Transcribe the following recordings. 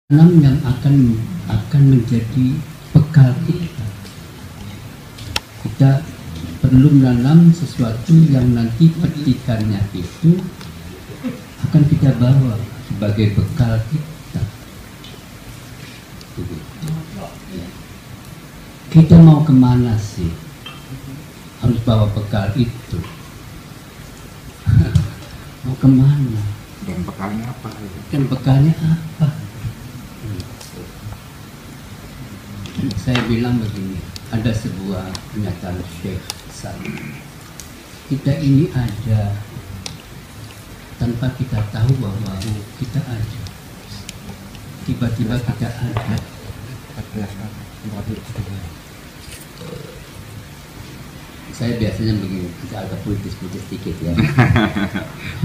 tanam yang akan menjadi bekal kita. Kita perlu menanam sesuatu yang nanti petikannya itu akan kita bawa sebagai bekal kita. Kita mau kemana sih? Harus bawa bekal itu. Mau kemana? Dan bekalnya apa? Dan bekalnya apa? Saya bilang begini, ada sebuah pernyataan Syekh Salim. Kita ini ada tanpa kita tahu bahwa kita ada. Tiba-tiba kita ada. Saya biasanya begini, agak politis-politis sedikit ya.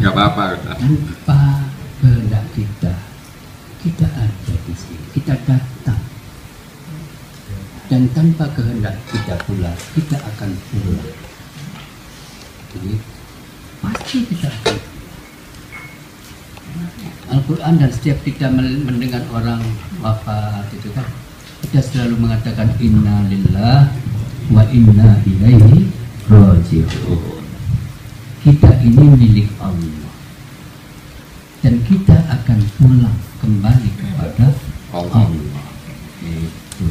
Nggak apa-apa. Tanpa kehendak kita ada di sini, kita datang. Dan tanpa kehendak kita pula, kita akan pulang. Jadi, pasti kita akan. Al-Quran dan setiap kita mendengar orang wafat itu kan, kita selalu mengatakan inna lillah wa inna ilaihi raji'un. Kita ini milik Allah dan kita akan pulang kembali kepada Allah. Itu.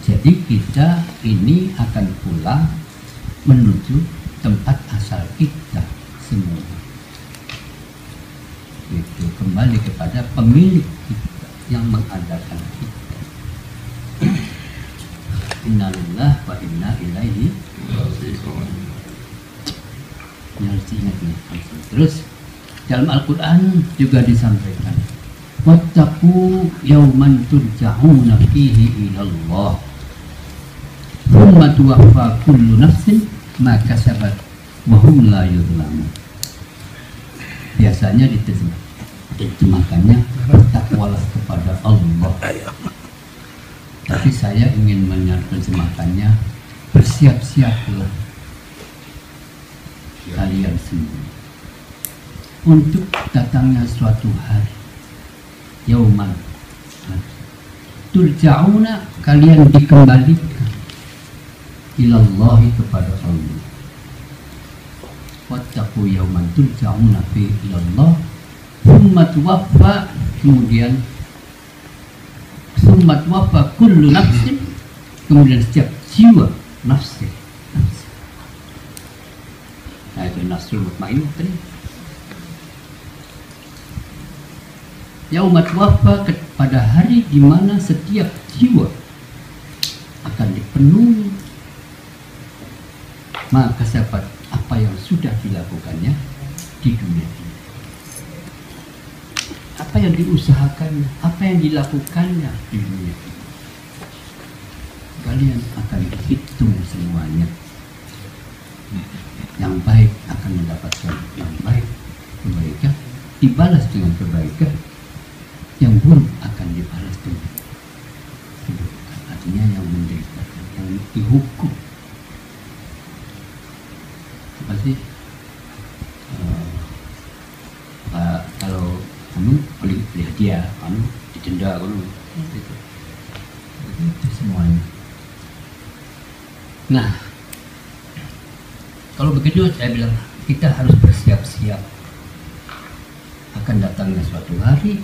Jadi kita ini akan pulang menuju tempat asal kita semua. Itu kembali kepada pemilik kita yang mengadakan kita. Innalillah wa inna ilaihi raji'un. Harus diingat nih. Terus dalam Al-Quran juga disampaikan, wattaqu yawman turja'una fihi ilallah thumma tuwaffa kullu nafsin ma kasabat wa hum la yuzlamun. Biasanya diterjemahkannya bertakwalah kepada Allah. Tapi saya ingin menerjemahkannya bersiap-siaplah kalian semua untuk datangnya suatu hari, yauman turja'una, kalian dikembalikan ilallahi, kepada Allah. Wattaqu yauman turja'una fi ilallah thumma tuwaffa, kemudian thumma tuwaffa kullu nafsin, kemudian setiap jiwa nafsi. Nah itu nafsul mutmainnah tadi. Yaumat wafa, pada hari di mana setiap jiwa akan dipenuhi maka sahabat apa yang sudah dilakukannya di dunia ini, apa yang diusahakannya, apa yang dilakukannya di dunia ini, kalian akan dihitung semuanya. Yang baik akan mendapatkan yang baik, kebaikan dibalas dengan kebaikan, yang buruk akan dibalas dengan keburukan. Artinya yang menderita, yang dihukum. Apa sih? Kalau kamu beli hadiah, kamu didenda, kamu itu semuanya. Nah, kalau begitu saya bilang kita harus bersiap-siap akan datangnya suatu hari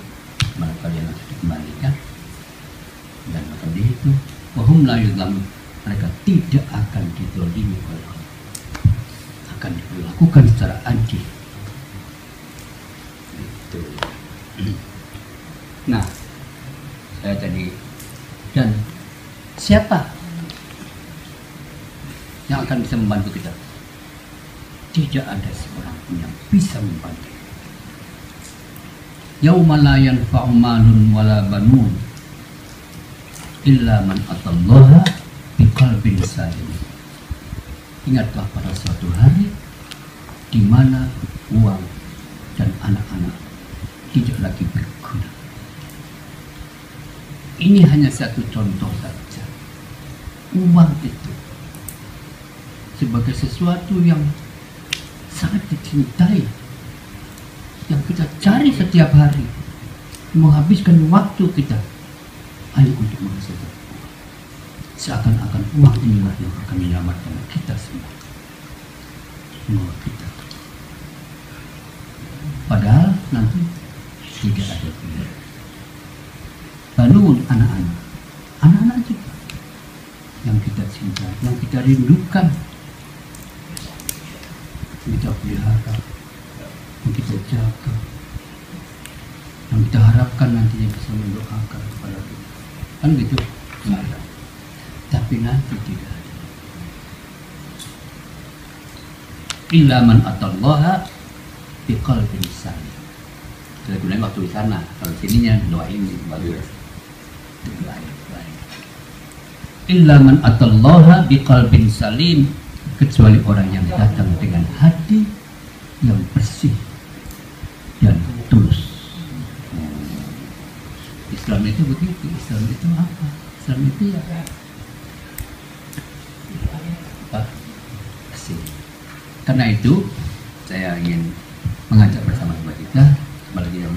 mana kalian harus dikembalikan dan akan dihitung. Wahum la yuzlamun, mereka tidak akan dizalimi oleh Allah, akan diperlakukan secara adil. Itu. Nah, saya tadi, dan siapa yang akan bisa membantu kita? Tidak ada seorang pun yang bisa membantu. Yauma la yanfa'u malun wala banun illa man atallaha biqalbin salim. Ingatlah pada suatu hari di mana uang dan anak-anak tidak lagi berguna. Ini hanya satu contoh saja. Uang itu sebagai sesuatu yang sangat dicintai, yang kita cari setiap hari, menghabiskan waktu kita hanya untuk menghasilkan uang. Seakan-akan uang inilah yang akan menyelamatkan kita semua kita. Padahal nanti tidak ada pilihan. Lalu anak-anak juga yang kita cinta, yang kita rindukan, kita pelihara, yang kita jaga, yang kita harapkan nantinya bisa mendoakan kepada kita. Kan gitu? Ada. Tapi nanti tidak ada. Illa man atallaha biqalbin salim. Saya gunain waktu di sana. Kalau sininya doain bagus. Doain. Illa man atallaha biqalbin salim, kecuali orang yang datang dengan hati yang bersih dan tulus. Islam itu begitu. Islam itu apa? Islam itu ya bersih. Karena itu saya ingin mengajak bersama-sama kita, apalagi yang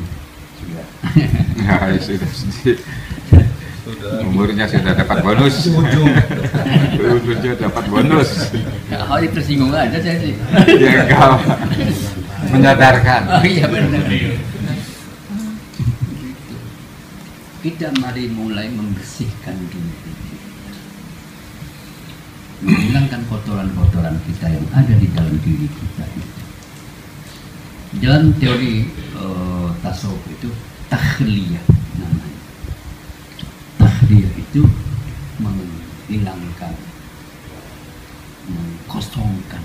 sudah umurnya sudah dapat bonus. Ujungnya dapat bonus. Ya, oh, tersinggung aja saya sih. Ya kau menyadarkan. Oh iya benar. Kita mari mulai membersihkan diri, menghilangkan kotoran-kotoran kita yang ada di dalam diri kita. Dalam teori tasawuf itu takhliyah namanya. Takhliyah itu menghilangkan, mengkosongkan.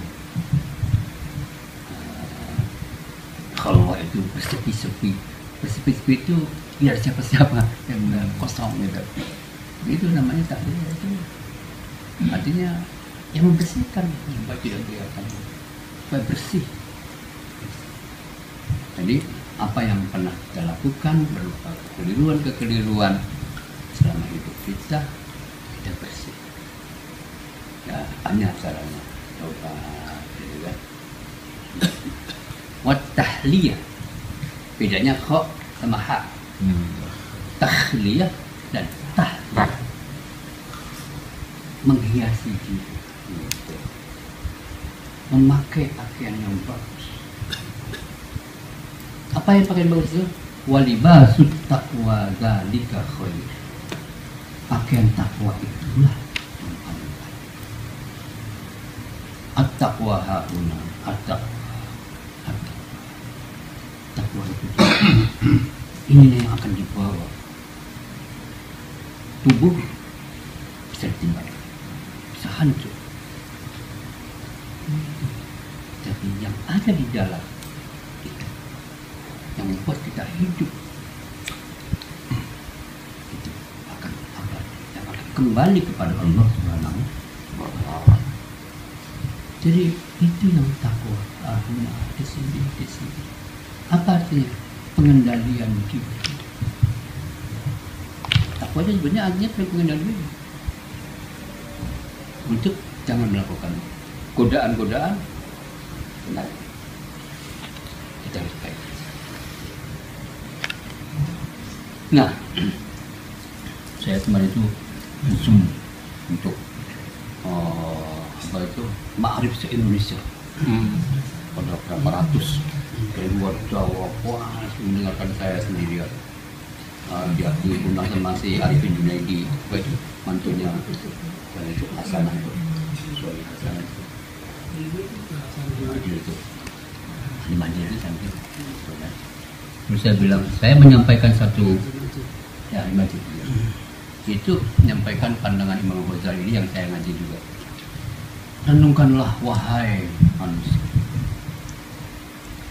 Kalau itu bersepi-sepi itu biar siapa-siapa yang kosong gitu. Itu namanya takhliyah itu. Artinya yang membersihkan supaya tidak kelihatan, supaya bersih. Jadi apa yang pernah kita lakukan berupa kekeliruan selama hidup kita bersih. Ya banyak caranya. Coba gitu kan. Wat tahliyah, bedanya kho sama ha. Tahliyah dan tahliyah, menghiasi diri, memakai pakaian yang bagus. Apa yang pakaian bagus itu? Walibasut taqwa dzalika khair. Pakaian takwa itulah yang paling baik. At-taqwa hauna, takwa itu ini yang akan dibawa tubuh bisa ditinggalkan, bisa hancur. Tapi yang ada di dalam itu yang membuat kita hidup itu akan abadi, yang akan kembali kepada Allah Subhanahu wa Ta'ala. Jadi itu yang takwa. Di sini. Apa artinya? Pengendalian diri. Takwa itu sebenarnya artinya pengendalian untuk jangan melakukan godaan-godaan. Benar. Kita harus baik. Nah, saya kemarin itu Zoom untuk apa itu Ma'arif se-Indonesia. Pada berapa ratus dari luar Jawa, wah mendengarkan saya sendirian. Dia diundang sama si Arifin Junaidi, itu mantunya, dan itu Hasanah itu, suami Hasanah itu. Dia itu mandi itu sampai. Terus saya bilang, saya menyampaikan satu, ya Imajid itu menyampaikan pandangan Imam Ghazali ini yang saya ngaji juga. Renungkanlah wahai manusia,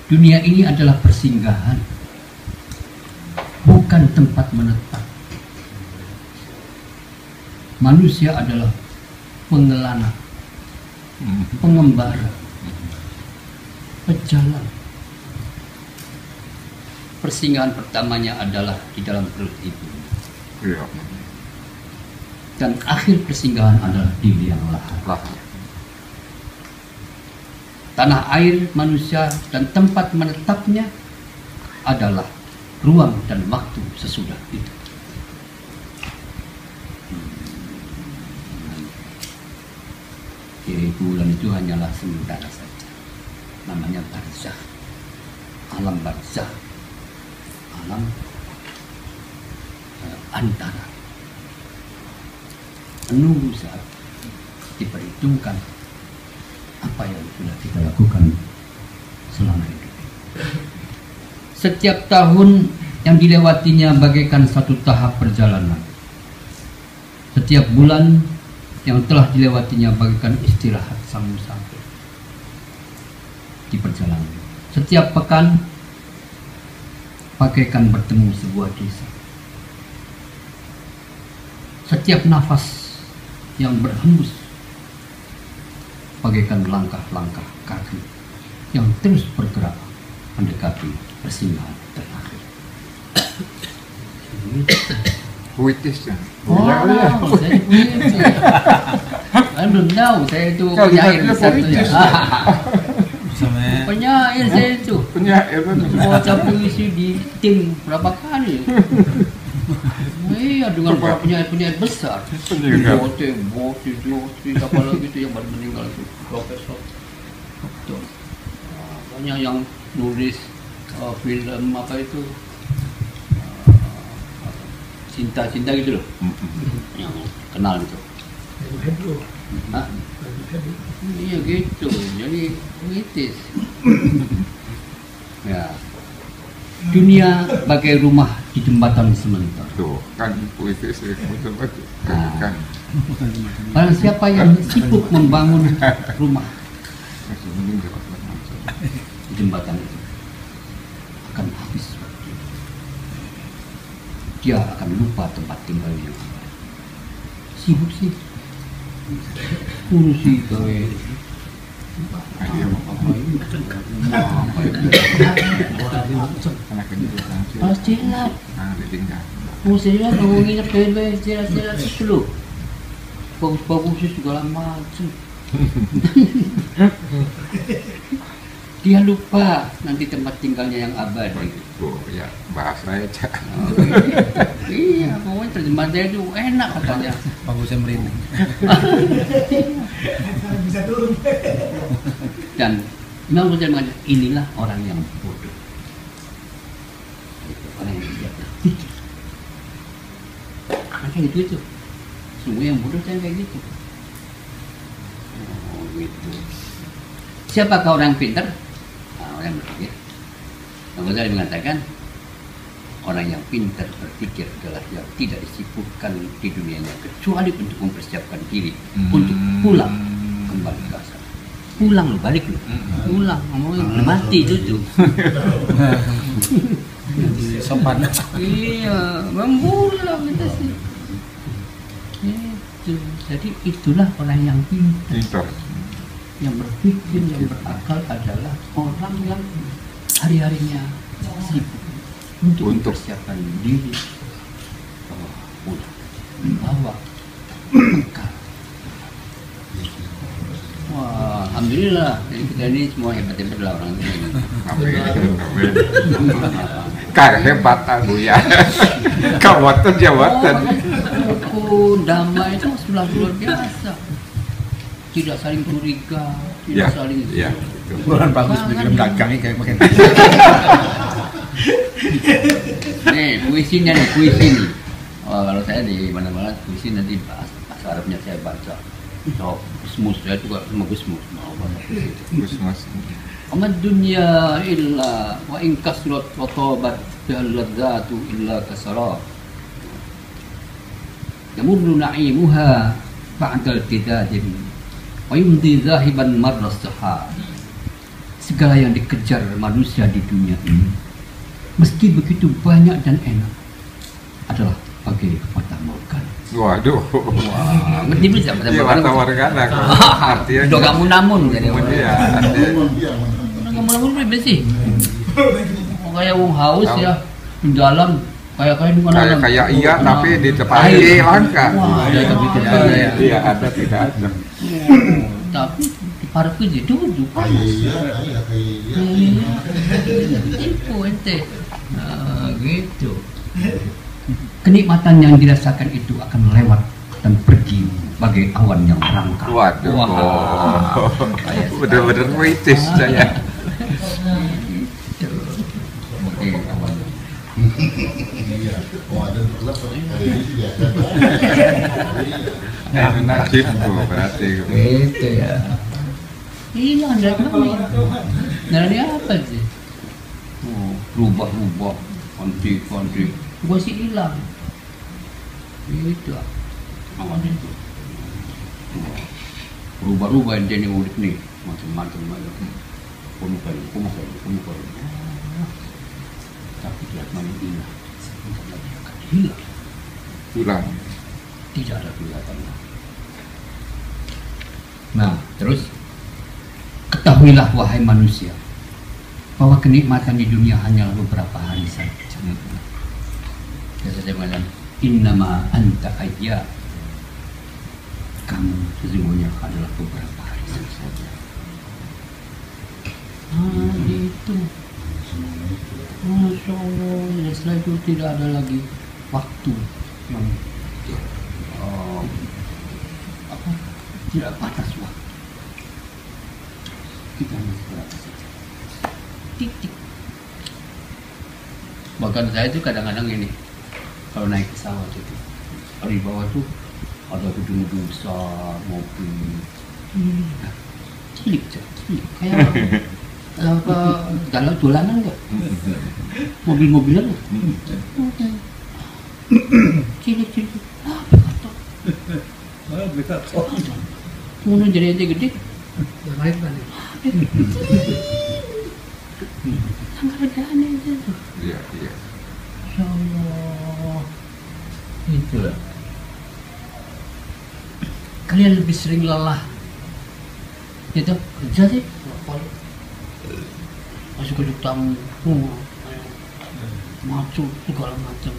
dunia ini adalah persinggahan, bukan tempat menetap. Manusia adalah pengelana, pengembara, pejalan. Persinggahan pertamanya adalah di dalam perut ibu. Iya. Dan akhir persinggahan adalah di liang lahat. Tanah air manusia dan tempat menetapnya adalah ruang dan waktu sesudah itu. Jadi bulan itu hanyalah sementara saja. Namanya barzakh, alam barzakh, alam antara. Menunggu saat diperhitungkan apa yang sudah kita lakukan selama hidup. Setiap tahun yang dilewatinya bagaikan satu tahap perjalanan. Setiap bulan yang telah dilewatinya bagaikan istirahat sang musafir di perjalanan. Setiap pekan bagaikan bertemu sebuah desa. Setiap nafas yang berhembus bagaikan langkah-langkah kaki yang terus bergerak mendekati persinggahan terakhir. Puitis ya. Wow, saya puitis. Saya belum tahu, saya itu penyair di satu ya. Penyair saya itu. Penyair kan. Baca puisi di tim berapa kali? Iya, dengan para penyair-penyair besar. Bote, apalagi itu yang baru meninggal itu, Profesor. Banyak yang nulis film apa itu, cinta-cinta gitu loh, yang kenal gitu. Hah? Iya gitu, jadi puitis. Ya. Dunia bagai rumah di jembatan sementara. Tuh, kan puitis ya, betul-betul. Kan. Barang siapa yang sibuk membangun rumah di jembatan itu akan habis waktu. Dia akan lupa tempat tinggalnya. Sibuk sih, urusi gawe pastilah. Pastilah kalau nginep gawe jelas-jelas itu loh. Bagus-bagus segala macam. Dia lupa nanti tempat tinggalnya yang abadi. Oh ya, bahasa aja. Iya, pokoknya terjemahan saya itu enak katanya. Bagusnya merinding. Bisa turun. Dan Imam Ghazali mengatakan inilah orang yang bodoh. Itu orang yang tidak berpikir. Macam itu. Semua yang bodoh saya kayak gitu. Oh gitu. Siapakah orang pintar? Orang yang berpikir. Imam Ghazali mengatakan orang yang pintar berpikir adalah yang tidak disibukkan di dunianya kecuali untuk mempersiapkan diri untuk pulang kembali ke asal. Pulang lo, balik lo, pulang, ngomongin mati itu tuh. Sopan. Iya, mempulang kita sih. Itu, jadi itulah orang yang pintar, yang berpikir, yang berakal adalah orang yang hari-harinya sibuk untuk mempersiapkan diri pulang, membawa bekal. Wah, alhamdulillah, jadi kita ini semua hebat-hebat lah orang ini. Amin. Kar hebat aku ya. Kawatan jawatan. Buku damai itu sudah luar biasa. Tidak saling curiga, tidak saling. Ya. Bukan bagus bikin dagang kayak makin. Nih, puisinya nih, puisi nih. Oh, kalau saya di mana-mana puisi nanti bahasa Arabnya saya baca. So, Gusmus, saya juga sama Gusmus mau baca puisi itu. Gusmus. Amad dunya illa wa in kasrat wa tabat bihal ladzatu illa kasara. Yamurru na'imuha ba'dal tidadin wa yumdi zahiban marras sahab. Segala yang dikejar manusia di dunia ini meski begitu banyak dan enak adalah bagai fata morgana. Waduh. Wah, ngerti bisa fata Iya, morgana? fata morgana. Artinya. Do kamu namun jadi. Iya. Kamu namun berapa sih? Kayak wong haus ya di dalam kayak di mana? Kayak iya tapi di depan langka. Wah, ada tapi tidak ada ya. Iya, ada tidak ada. Tapi di harap kerja duduk panas. Tipu ente. Gitu. Kenikmatan yang dirasakan itu akan lewat dan pergi bagai awan yang merangkak. Waduh. Wah. Bener-bener puitis saya. Bagai awan. Najib tuh berarti. Gitu ya. Hilang dari mana? Dari apa sih? Oh, rubah-rubah, konflik. Gua sih hilang. Itu awan itu. Rubah-rubah yang jadi udik nih, macam-macam. Kamu. Tapi lihat mana hilang. Hilang. Tidak ada kelihatan. Nah, terus ketahuilah wahai manusia bahwa kenikmatan di dunia hanyalah beberapa hari saja. Saya bilang, innama anta ayya, kamu sesungguhnya adalah beberapa hari saja. Itu. Masya Allah, setelah itu tidak ada lagi waktu yang tidak batas waktu. Kita hanya seberapa saja. Titik. Bahkan saya itu kadang-kadang ini, kalau naik pesawat itu, kalau di bawah tuh ada gedung-gedung besar, mobil, cilik, kayak kalau dolanan enggak, mobil-mobilan enggak, cilik, kemudian jadi aja gede, baik balik, sangat aneh itu. Iya. Ya Allah, itulah. Kalian lebih sering lelah, itu kerja sih, masuk ke tamu, macam segala macam.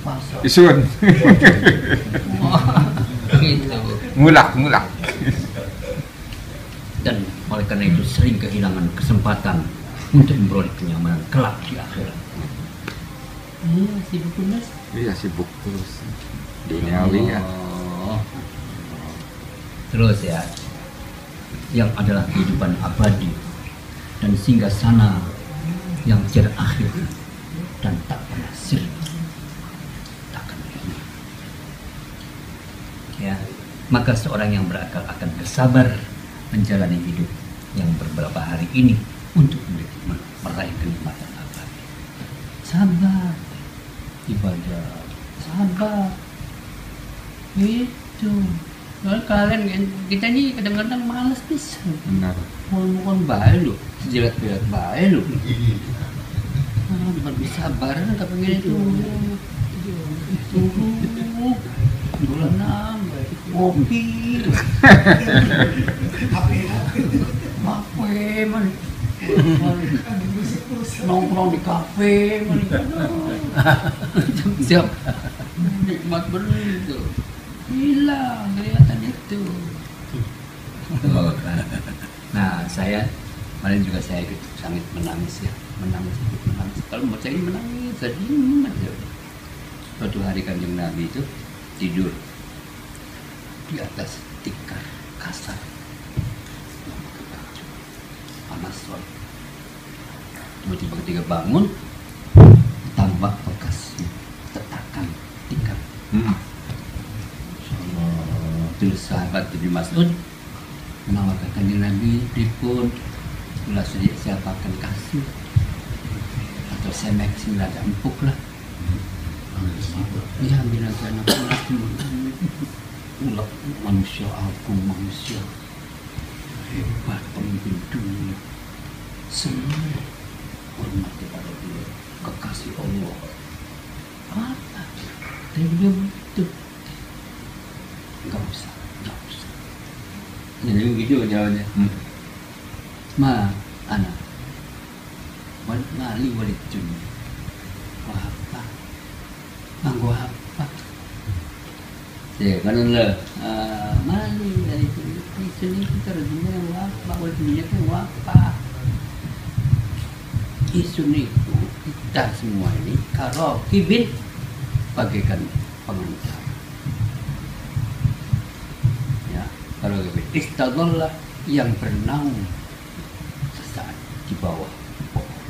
Pasar. Isun. Gitu. Mulak. Dan oleh karena itu sering kehilangan kesempatan untuk memperoleh kenyamanan kelak di akhirat. Iya, sibuk terus. Iya, sibuk terus. Duniawi kan. Terus ya, yang adalah kehidupan abadi dan singgah sana yang terakhir dan tak pernah sirna, takkan pernah. Ya, maka seorang yang berakal akan bersabar menjalani hidup yang beberapa hari ini untuk meraih kenikmatan abadi. Sabar, ibadah, sabar. Itu. Kalau kalian, kita ini kadang-kadang malas bisa. Benar. Mohon baik lu, sejilat-jilat baik lu. Bisa sabaran tak pengen itu. Bulan 6, kopi. Kafe man. Nongkrong di kafe man. Siap. Nikmat bener itu. Hilang kelihatan itu. Nah, saya kemarin juga saya ikut sangat menangis ya, menangis. Kalau mau saya ini menangis, sedih aja. Suatu hari Kanjeng Nabi itu tidur di atas tikar kasar, panas banget. Tiba-tiba ketika bangun, tambah bekas tetakan tikar. Terus sahabat Ibnu Mas'ud menawarkan Kanjeng Nabi, pripun kula siapa akan kasih atau semek sing rada empuk lah. Ya ambil aja anak ulah manusia agung, manusia hebat, pemimpin dunia, semua hormat kepada dia, kekasih Allah. Apa? Dan dia betul. Enggak usah. Jadi begitu jawabannya. Ma, anak walid ngali walid dunia. Apa? Anggo apa? Ya, kan lah. Mali dari itu sini kita rezekinya apa, oleh dunia itu apa. Isu itu kita semua ini kalau kibin bagaikan pengantar. Ya, kalau kibin istadallah yang bernaung sesaat di bawah pohon.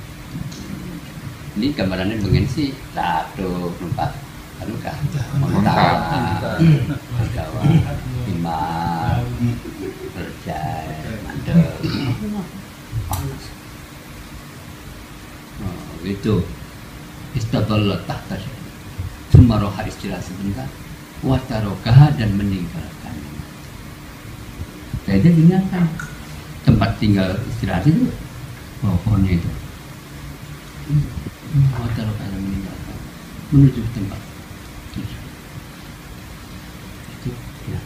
Ini gambarannya begini sih, satu tempat anu kah? Mengkawa, imam, berjaya, mandek, panas. Itu istadallah tahta sumaroha istirahat sebentar, watarokah dan meninggalkan. Jadi tinggalkan tempat tinggal istirahat itu, pohonnya itu. Watarokah dan meninggalkan, menuju tempat itu. Ya.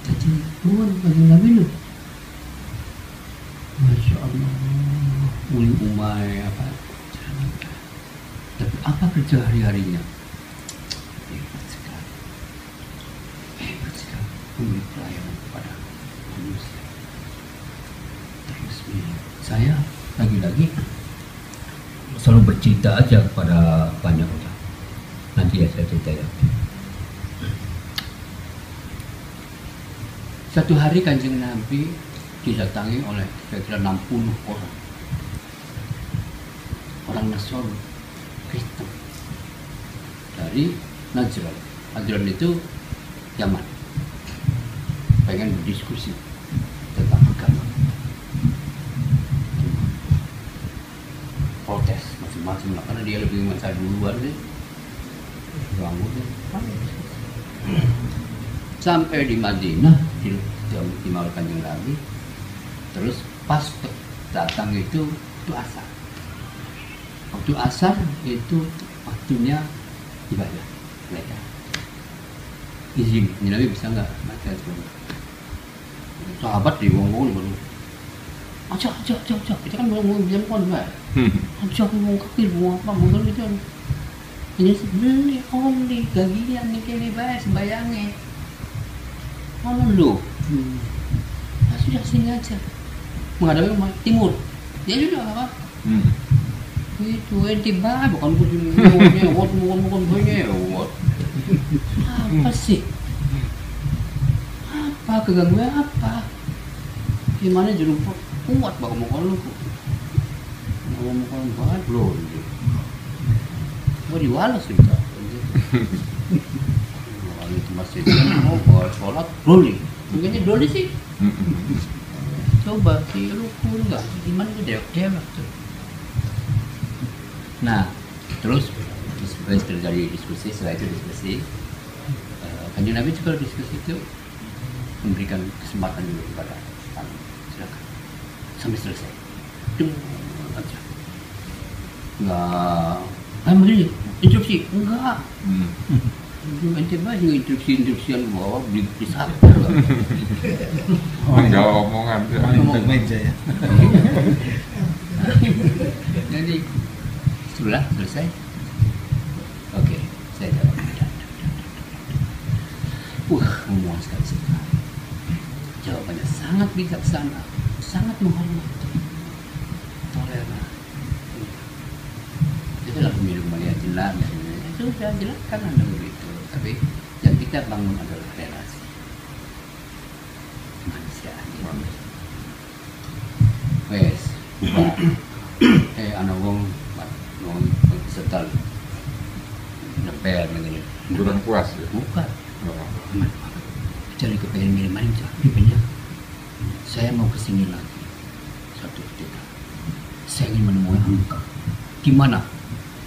Jadi bukan bagi Nabi itu. Masya Allah, uli umai apa? Tapi apa kerja hari-harinya? Hebat sekali, memberi pelayanan kepada manusia. Terus saya lagi-lagi selalu bercerita aja kepada banyak orang. Nanti ya saya cerita ya. Satu hari Kanjeng Nabi didatangi oleh kira-kira 60 orang Nasrani Kristen dari Najran. Najran itu Yaman, pengen berdiskusi tentang agama, protes macam-macam lah, karena dia lebih masa duluan sih. Sampai di Madinah di Mawar Kanjeng Nabi. Terus pas datang itu asar. Waktu asar itu waktunya ibadah mereka. Izin, Nabi bisa nggak baca sebelum. Sahabat di ngomong baru. Ajak. Kita kan belum bilang kon nggak. Ajak ngomong kafir, ngomong apa, ngomong itu. Ini beli oli gagian nih kali bayar sembayangnya. Mana lu? Nah, sudah sini aja. Menghadapi rumah timur, dia juga apa? Itu tiba bukan kucingnya, bukan banyak, apa sih? Apa kegangguan apa? Gimana jeruk kuat bakal mau lu? Mau banget belum? Mau diwalas kita. Kalau itu masih mau sholat rolling, mungkinnya rolling sih. Coba si rukun enggak, gimana itu dewek tuh. Nah, terus terjadi diskusi, setelah itu diskusi. Kanjeng Nabi juga diskusi itu memberikan kesempatan dulu kepada kami, silakan sampai selesai. Aja. Enggak, begini, instruksi enggak. Ente banyak instruksi-instruksian bahwa beli sabar. Enggak omongan. Ngomong meja ya. Jadi sudah selesai. Oke, saya jawab. Memuaskan sekali. Jawabannya sangat bijaksana, sangat menghormati, toleran. Itu lalu minum melihatlah, sudah jelaskan Anda begitu. Tapi yang kita bangun adalah relasi kemanusiaan. Wes, anak wong setel neper begini. Kurang puas ya? Bukan. Jadi kepengen milih manja, saya mau kesini lagi suatu ketika. Saya ingin menemui engkau. Di mana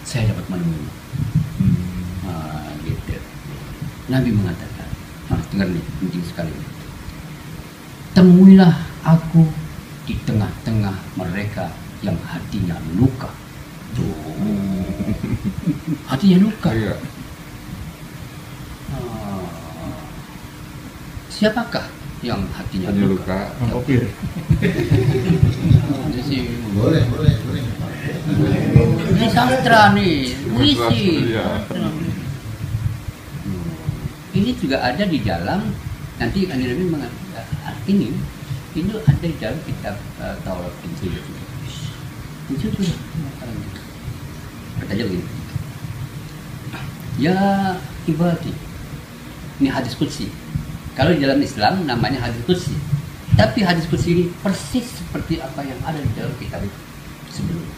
saya dapat menemuimu? Gitu. Nabi mengatakan, dengar nih, penting sekali. Temuilah aku di tengah-tengah mereka yang hatinya luka. Tuh, hatinya luka. Iya. Siapakah yang hatinya luka? Kopir. Boleh. Ini sastra nih, puisi. Iya. Ini juga ada di dalam Nanti Nabi mengatakan ini ada di dalam kitab Taurat Injil. Injil juga mengatakan gitu. Katanya begini. Ya ibadi. Ini hadis qudsi. Kalau di dalam Islam namanya hadis qudsi. Tapi hadis qudsi ini persis seperti apa yang ada di dalam kitab itu sebelumnya.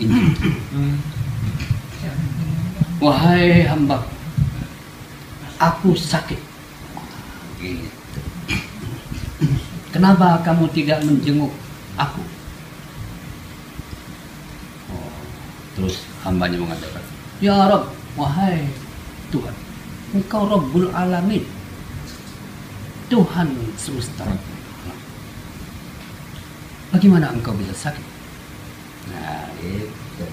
Injil. Wahai hamba, aku sakit. Gitu. Kenapa kamu tidak menjenguk aku? Terus hambanya mengatakan, Ya Rabb, wahai Tuhan, Engkau Rabbul Alamin, Tuhan semesta. Bagaimana engkau bisa sakit? Nah, itu.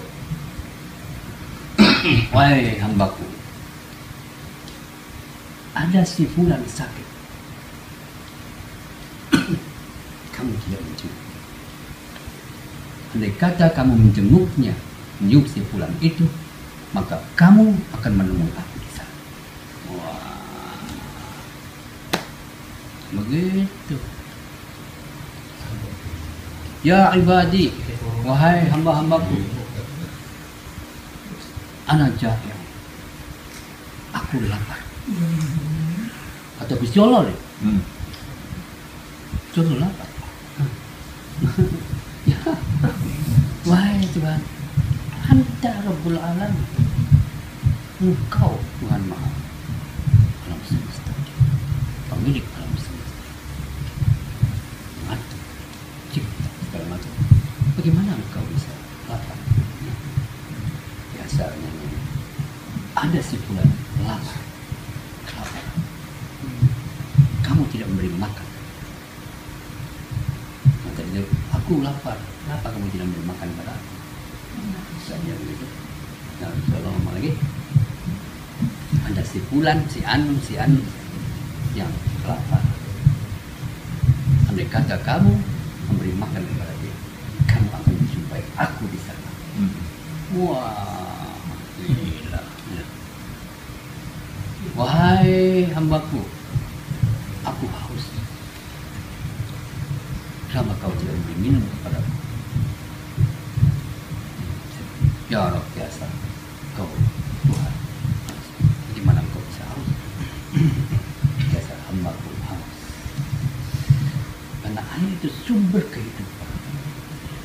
Wahai hambaku, ada si fulan sakit. Kamu tidak menjenguk. Andai kata kamu menjenguknya, menjenguk si fulan itu, maka kamu akan menemui aku di sana. Wah, begitu. Ya ibadi, wahai hamba-hambaku, ana jahil, aku lapar. Atau bijolol ya? Jolol lapar. Ya, wahai Tuhan, Anta Rabbul Alamin, Engkau Tuhan Maha alam semesta, pemilik alam semesta, mengatur, cipta segala macam. Bagaimana engkau bisa lapar? Biasanya ada si fulan lapar, kamu tidak memberi makan. Maka dia, aku lapar, kenapa kamu tidak memberi makan pada aku? Misalnya begitu. Nah, kalau ngomong lagi, ada si fulan, si anu yang lapar. Andai kata kamu memberi makan kepada dia, kamu akan menjumpai aku di sana. Wah, gila. Wahai hambaku, aku haus. Kenapa kau tidak memberi minum kepadaku? Ya Rabb, biasa kau Tuhan, bagaimana kau bisa haus? Biasa hambaku haus. Karena air itu sumber kehidupan.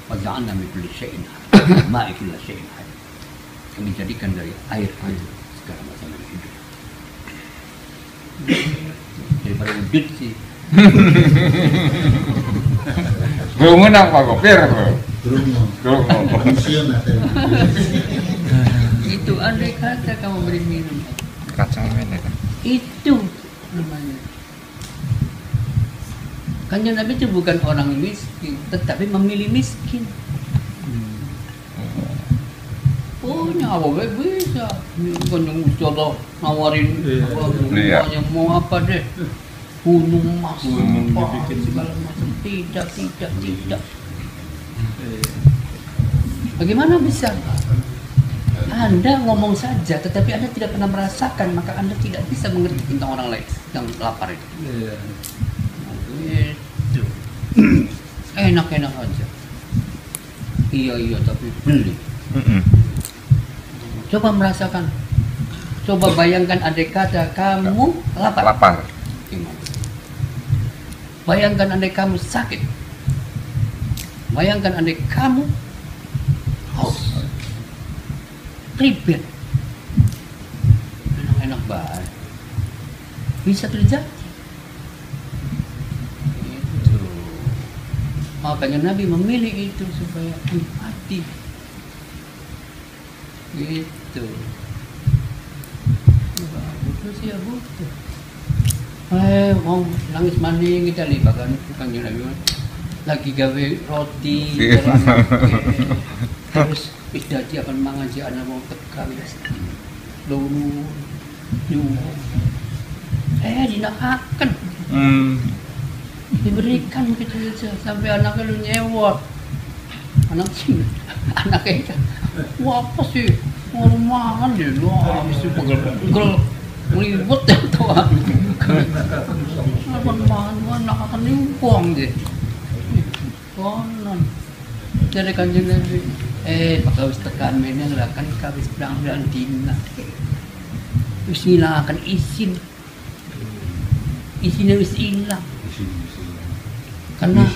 Waja'alna min kulli syai'in hayy, ma'i kulli syai'in hayy. Kami jadikan dari air itu segala macam yang hidup. Daripada wujud sih. Belum menang Pak Gopir. Itu andai kata kamu beri minum. Kacang merah. Itu namanya. Kanjeng Nabi itu bukan orang miskin, tetapi memilih miskin. Oh, nyawa bisa. Kanjeng Mustafa nawarin semuanya mau apa deh? Gunung emas, segala macam. Tidak. Bagaimana bisa? Anda ngomong saja, tetapi Anda tidak pernah merasakan, maka Anda tidak bisa mengerti tentang orang lain yang lapar itu. Itu enak-enak aja. Iya, tapi beli. Coba merasakan. Coba bayangkan andai kata kamu lapar. Gimana? Bayangkan andai kamu sakit. Bayangkan andai kamu haus. Ribet. Enak-enak banget. Bisa terjadi. Itu. Makanya Nabi memilih itu supaya empati. Gitu. Butuh sih ya butuh. Mau nangis maning kita libatkan tukang Nabi lagi gawe roti terus istirahat akan mengaji anak mau tekan dulu dinakakan diberikan gitu saja sampai anaknya lu nyewa anaknya wah apa sih rumahan dia lu habis itu pegel Ngelibut ya tuh. Mana nak akan nimpong je. Konon. Jadi Kanjeng Nabi, pakawis tekan menang kan kawis berang-berang dina. Bismillah akan isin. Isinnya wis ilang. Karena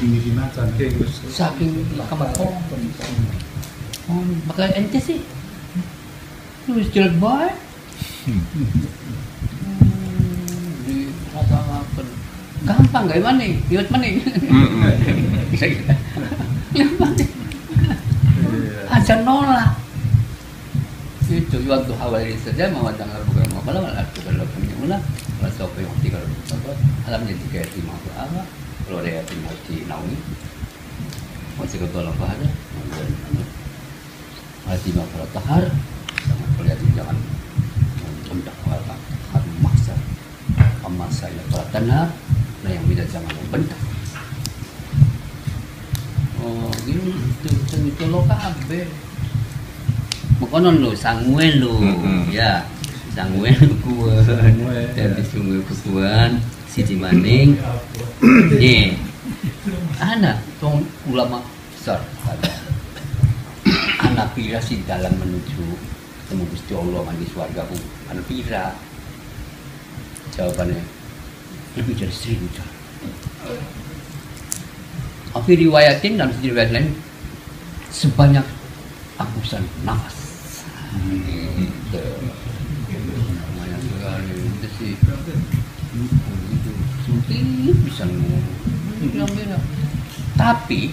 saking kamakong. Bakal ente sih. Wis jelek bae. Dirasakan. Gampang gak mana? Lihat mana? Aja nolak. Itu waktu awal saja mau dengar bukan mau kalau aku kalau penyulah kalau sampai waktu kalau alamnya tiga lima apa kalau dia tinggal di Naui masih ketolak ada hati mau kalau tahar sangat kelihatan jangan mencontoh apa harus maksa memaksa yang kalau tanah nah yang tidak jangan membentak. Oh gitu itu lo kabe. Bukan lo Samuel lo, ya Samuel kuat, dan Samuel kuat, Siti Maning, anak tong ulama besar, anak pira si dalam menuju ketemu Gusti Allah di surga ku, anak pira, jawabannya lebih dari 1000 tahun. Tapi riwayatin dalam riwayat lain sebanyak angkusan nafas. Itu lumayan sekali itu sih. Itu mungkin bisa ngomong. Tapi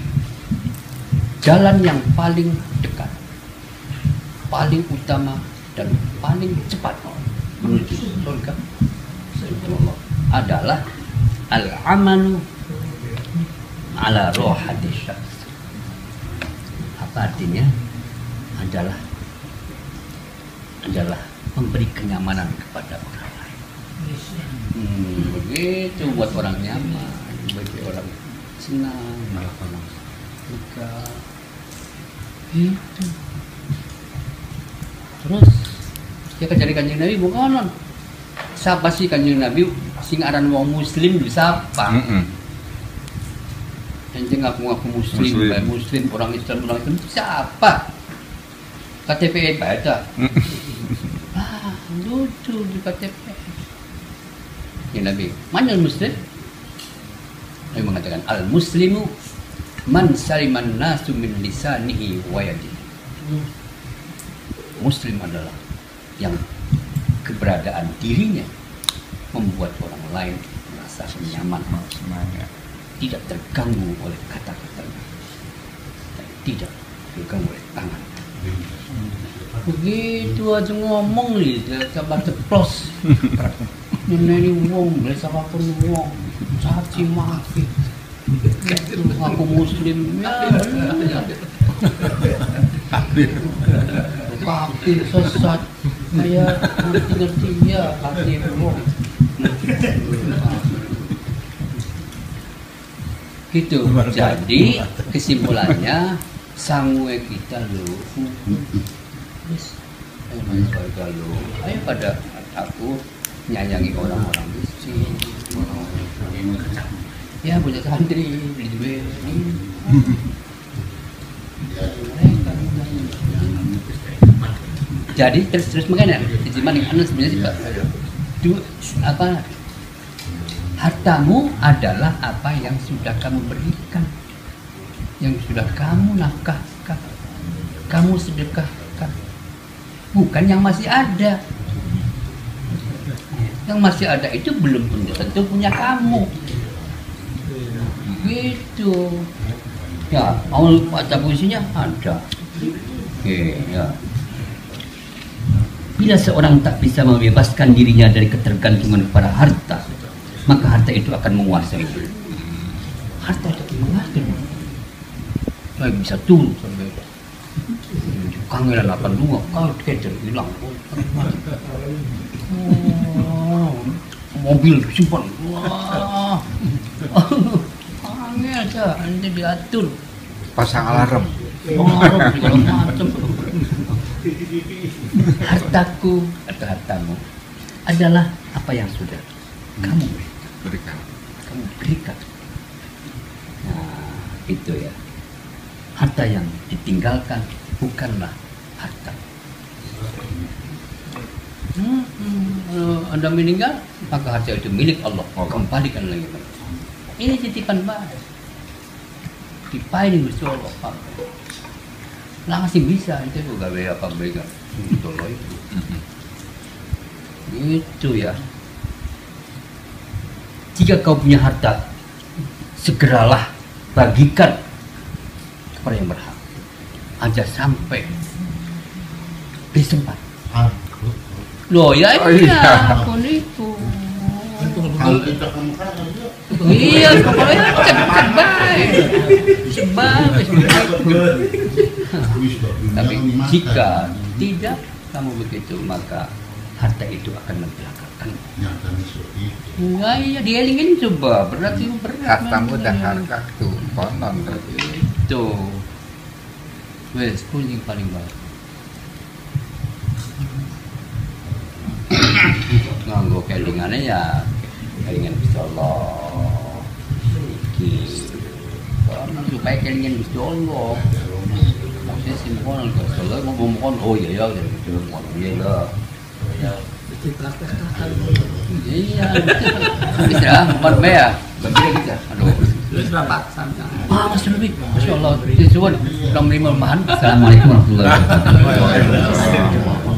jalan yang paling dekat, paling utama dan paling cepat menuju surga adalah al-amalu ala rohati syaks. Apa artinya? Adalah memberi kenyamanan kepada orang lain. Begitu buat orang nyaman, bagi orang senang, orang suka. Itu. Terus dia kan jadi Kanjeng Nabi bukan? Siapa sih Kanjeng Nabi? Sing aran wong muslim bisa apa? Yang ngaku muslim, orang Islam siapa? KTP baca. Lucu di KTP. Ya Nabi, mana muslim? Nabi mengatakan al-muslimu man saliman nasu min lisanihi wa yadihi. Muslim adalah yang keberadaan dirinya membuat orang lain merasa nyaman, tidak terganggu oleh kata-katanya, dan tidak terganggu oleh tangan. Begitu aja ngomong nih, coba ceplos. Ini wong, sama pun wong, caci maki. Aku muslim, ya. Kafir sesat, saya ngerti ya kafir wong. Gitu. Jadi kesimpulannya sangwe kita lo, ayo pada aku nyayangi orang-orang miskin, ya punya santri, jadi terus mengenai gimana anda sebenarnya apa hartamu adalah apa yang sudah kamu berikan, yang sudah kamu nafkahkan, kamu sedekahkan, bukan yang masih ada. Yang masih ada itu belum tentu punya kamu. Gitu. Ya, mau baca puisinya ada. Oke, ya. Bila seorang tak bisa membebaskan dirinya dari ketergantungan kepada harta, maka harta itu akan menguasai. Harta itu menguasai. Saya bisa turun sampai kangelan 82, kau kejar hilang. Mobil simpan. Wah. Kangen aja, nanti diatur. Pasang alarm. Alarm segala macam. Hartaku atau hartamu adalah apa yang sudah kamu Berikan. berikan. Nah, itu ya. Harta yang ditinggalkan bukanlah harta. Kalau Anda meninggal, maka harta itu milik Allah. Kembalikan lagi. Ini titipan baik. Dipain Gusti Allah. Langsung bisa itu juga apa mereka itu loh itu. Itu ya. Jika kau punya harta, segeralah bagikan kepada yang berhak. Aja sampai disempat. Loh ya iya, aku itu. Iya, pokoknya cepat baik. Sebagus. Tapi jika tidak kamu begitu, maka harta itu akan membelakangkan. Enggak, iya dieling-eling coba, berat itu berat. Hartamu dan harga tuh konon itu. Wes, kuning paling baik. Nganggo kelingannya ya kelingan Gusti Allah. Iki. Karena supaya kelingan Gusti Allah. Maksudnya simpel Gusti Allah mau ngomong oh iya ya gitu. Iya lah. Iya. Bisa umar ya. Berbeda kita. Aduh. Mas lebih. Masya Allah. Disuwun. Assalamualaikum warahmatullahi wabarakatuh.